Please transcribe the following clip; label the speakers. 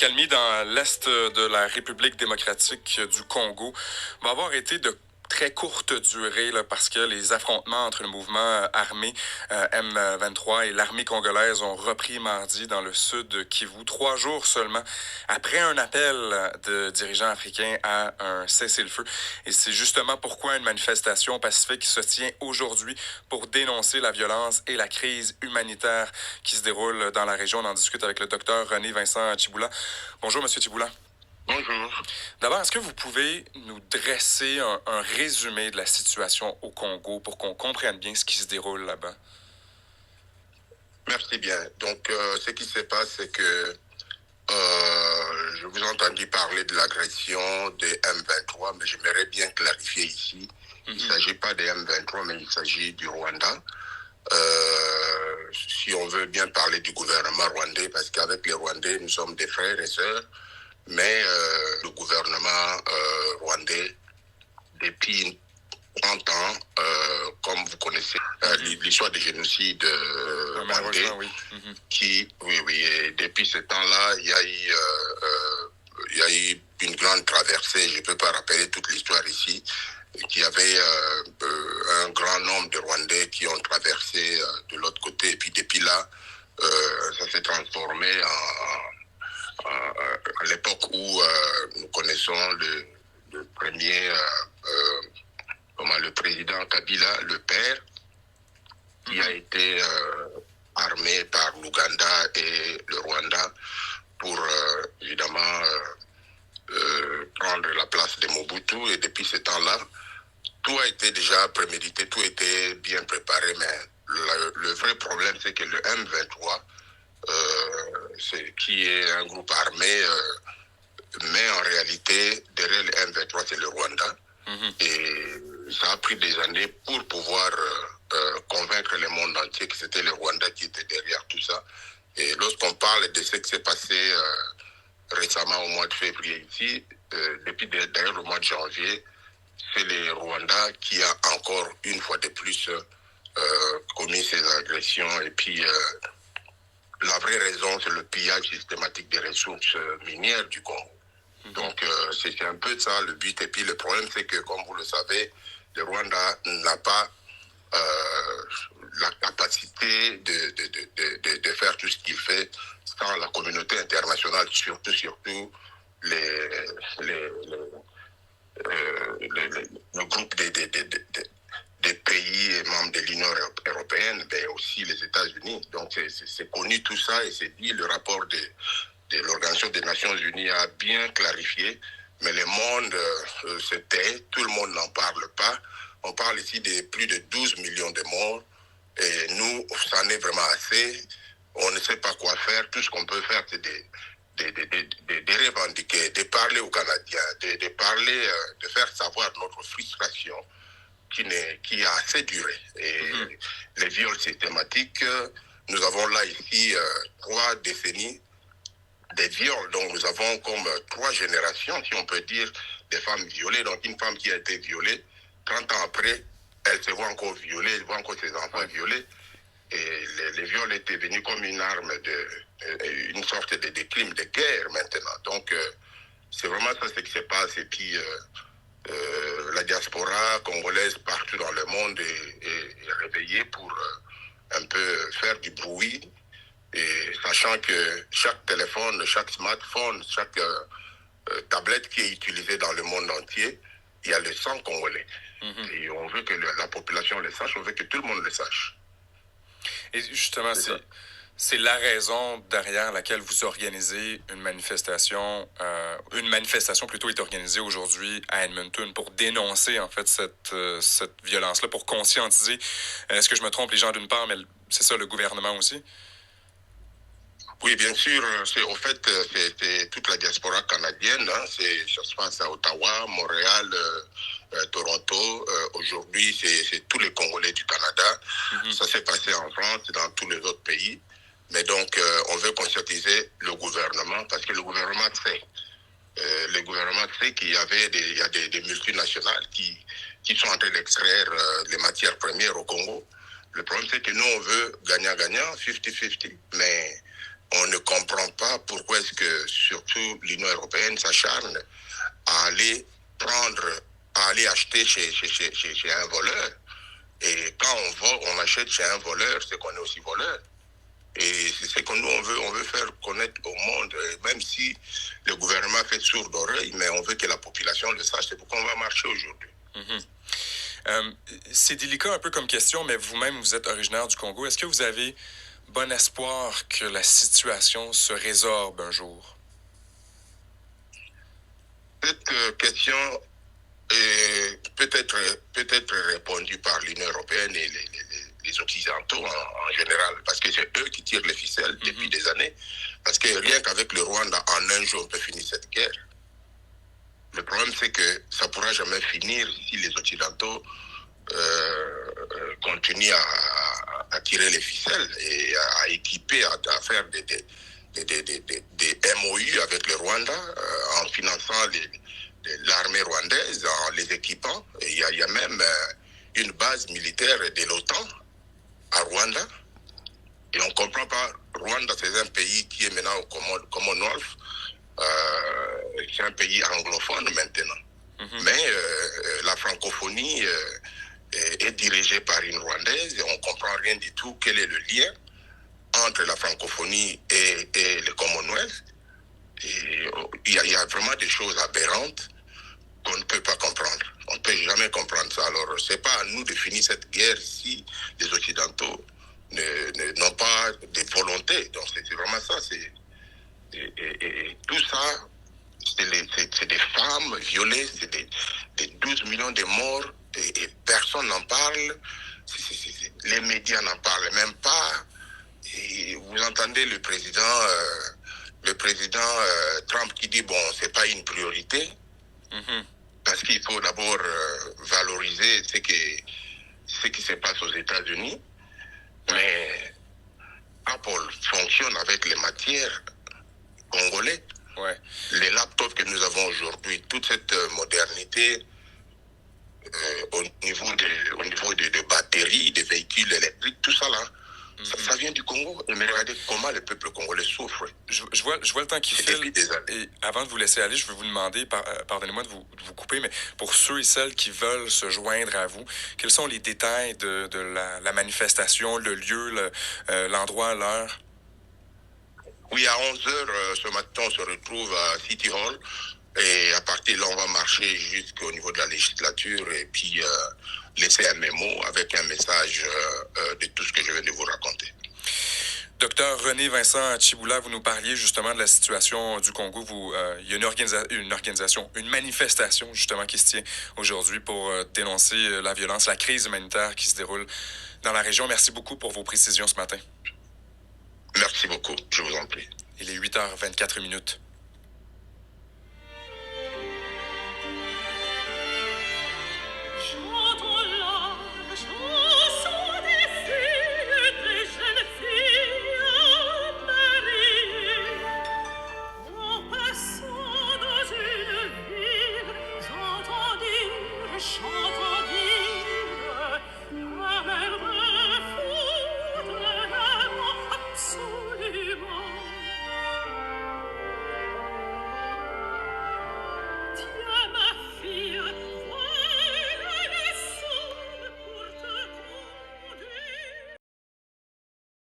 Speaker 1: L'accalmie dans l'est de la République démocratique du Congo va avoir été de très courte durée là, parce que les affrontements entre le mouvement armé M23 et l'armée congolaise ont repris mardi dans le sud de Kivu, 3 jours seulement après un appel de dirigeants africains à un cessez-le-feu. Et c'est justement pourquoi une manifestation pacifique se tient aujourd'hui pour dénoncer la violence et la crise humanitaire qui se déroule dans la région. On en discute avec le docteur René Vincent Chiboula. Bonjour, Monsieur Chiboula.
Speaker 2: Bonjour.
Speaker 1: D'abord, est-ce que vous pouvez nous dresser un résumé de la situation au Congo pour qu'on comprenne bien ce qui se déroule là-bas?
Speaker 2: Merci bien. Donc, ce qui se passe, c'est que je vous ai entendu parler de l'agression des M23, mais j'aimerais bien clarifier ici. Il ne s'agit pas des M23, mais il s'agit du Rwanda. Si on veut bien parler du gouvernement rwandais, parce qu'avec les Rwandais, nous sommes des frères et sœurs, mais le gouvernement rwandais, depuis 30 ans, comme vous connaissez l'histoire du génocide rwandais,
Speaker 1: oui.
Speaker 2: Oui, et depuis ce temps-là, il y a eu une grande traversée. Je ne peux pas rappeler toute l'histoire ici. Qu'il y avait un grand nombre de Rwandais qui ont traversé de l'autre côté. Et puis depuis là, ça s'est transformé à l'époque où nous connaissons le premier, le président Kabila, le père, qui a été armé par l'Ouganda et le Rwanda pour évidemment prendre la place de Mobutu. Et depuis ce temps-là, tout a été déjà prémédité, tout était bien préparé, mais le vrai problème, c'est que le M23, qui est un groupe armé, mais en réalité, derrière le M23, c'est le Rwanda. Et ça a pris des années pour pouvoir convaincre le monde entier que c'était le Rwanda qui était derrière tout ça. Et lorsqu'on parle de ce qui s'est passé récemment au mois de février ici, depuis d'ailleurs le mois de janvier, c'est le Rwanda qui a encore une fois de plus commis ces agressions. Et puis la vraie raison, c'est le pillage systématique des ressources minières du Congo. Donc, c'est un peu ça le but. Et puis, le problème, c'est que, comme vous le savez, le Rwanda n'a pas la capacité de faire tout ce qu'il fait sans la communauté internationale, surtout le groupe des pays membres de l'Union européenne, mais aussi les États-Unis. Donc, c'est connu tout ça et c'est dit, le rapport de l'Organisation des Nations Unies a bien clarifié, mais le monde se tait, tout le monde n'en parle pas. On parle ici de plus de 12 millions de morts, et nous, ça en est vraiment assez. On ne sait pas quoi faire. Tout ce qu'on peut faire, c'est de revendiquer, de parler aux Canadiens, de parler, de faire savoir notre frustration qui a assez duré. Et les viols systématiques, nous avons là ici 3 décennies des viols. Donc nous avons comme 3 générations, si on peut dire, des femmes violées. Donc une femme qui a été violée, 30 ans après, elle se voit encore violée, elle voit encore ses enfants violés. Et les viols étaient venus comme une arme, une sorte de crime de guerre maintenant. Donc c'est vraiment ça ce qui se passe. Et puis la diaspora congolaise partout dans le monde est réveillée pour un peu faire du bruit. Et sachant que chaque téléphone, chaque smartphone, chaque tablette qui est utilisée dans le monde entier, il y a le sang congolais. Et on veut que la population le sache, on veut que tout le monde le sache.
Speaker 1: Et justement, c'est la raison derrière laquelle vous organisez une manifestation. Une manifestation plutôt est organisée aujourd'hui à Edmonton pour dénoncer en fait cette violence-là, pour conscientiser. Est-ce que je me trompe, les gens d'une part, mais c'est ça, le gouvernement aussi?
Speaker 2: Oui, bien sûr. Au fait, c'est toute la diaspora canadienne. Ça se passe à Ottawa, Montréal, Toronto. Aujourd'hui, c'est tous les Congolais du Canada. Ça s'est passé en France et dans tous les autres pays. Mais donc, on veut conscientiser le gouvernement parce que le gouvernement sait. Le gouvernement sait qu'il y a des multinationales qui sont en train d'extraire les matières premières au Congo. Le problème, c'est que nous, on veut gagnant-gagnant, 50-50. Mais on ne comprend pas pourquoi est-ce que surtout l'Union européenne s'acharne à aller à aller acheter chez un voleur. Et quand on vole, on achète chez un voleur, c'est qu'on est aussi voleur. Et c'est ce que nous, on veut faire connaître au monde, même si le gouvernement fait sourd oreille, mais on veut que la population le sache. C'est pourquoi on va marcher aujourd'hui.
Speaker 1: C'est délicat un peu comme question, mais vous-même, vous êtes originaire du Congo. Est-ce que vous avez bon espoir que la situation se résorbe un jour?
Speaker 2: Cette question peut-être répondue par l'Union européenne et les Occidentaux en général, parce que c'est eux qui tirent les ficelles depuis des années. Parce que rien qu'avec le Rwanda, en un jour, on peut finir cette guerre. Le problème, c'est que ça ne pourra jamais finir si les Occidentaux continuent à tirer les ficelles et à équiper, à faire des MOU avec le Rwanda en finançant l'armée rwandaise, en les équipant. Il y a même une base militaire de l'OTAN à Rwanda. Et on ne comprend pas, Rwanda, c'est un pays qui est maintenant au Commonwealth. C'est un pays anglophone maintenant. Mais la francophonie est dirigée par une Rwandaise et on ne comprend rien du tout quel est le lien entre la francophonie et le Commonwealth. Il y a vraiment des choses aberrantes qu'on ne peut pas comprendre. On ne peut jamais comprendre ça. Alors, ce n'est pas à nous de finir cette guerre si les Occidentaux n'ont pas de volonté. Donc, c'est vraiment ça. Et tout ça, c'est des femmes violées, c'est des 12 millions de morts et personne n'en parle. Les médias n'en parlent même pas. Et vous entendez le président Trump qui dit, bon, c'est pas une priorité, parce qu'il faut d'abord valoriser ce qui se passe aux États-Unis. Mais Apple fonctionne avec les matières congolais.
Speaker 1: Ouais.
Speaker 2: Les laptops que nous avons aujourd'hui, toute cette modernité au niveau de batteries, des véhicules électriques, tout ça là, ça vient du Congo. Et mais regardez comment le peuple congolais souffre.
Speaker 1: Je vois le temps qui file. Et avant de vous laisser aller, je veux vous demander, pardonnez-moi de vous couper, mais pour ceux et celles qui veulent se joindre à vous, quels sont les détails de la manifestation, le lieu, l'endroit, l'heure?
Speaker 2: Oui, à 11h ce matin, on se retrouve à City Hall. Et à partir de là, on va marcher jusqu'au niveau de la législature et puis laisser un mémo avec un message de tout ce que je viens de vous raconter.
Speaker 1: Docteur René Vincent Chiboula, vous nous parliez justement de la situation du Congo. Il y a une manifestation justement qui se tient aujourd'hui pour dénoncer la violence, la crise humanitaire qui se déroule dans la région. Merci beaucoup pour vos précisions ce matin.
Speaker 2: Merci beaucoup, je vous en prie.
Speaker 1: Il est 8h24.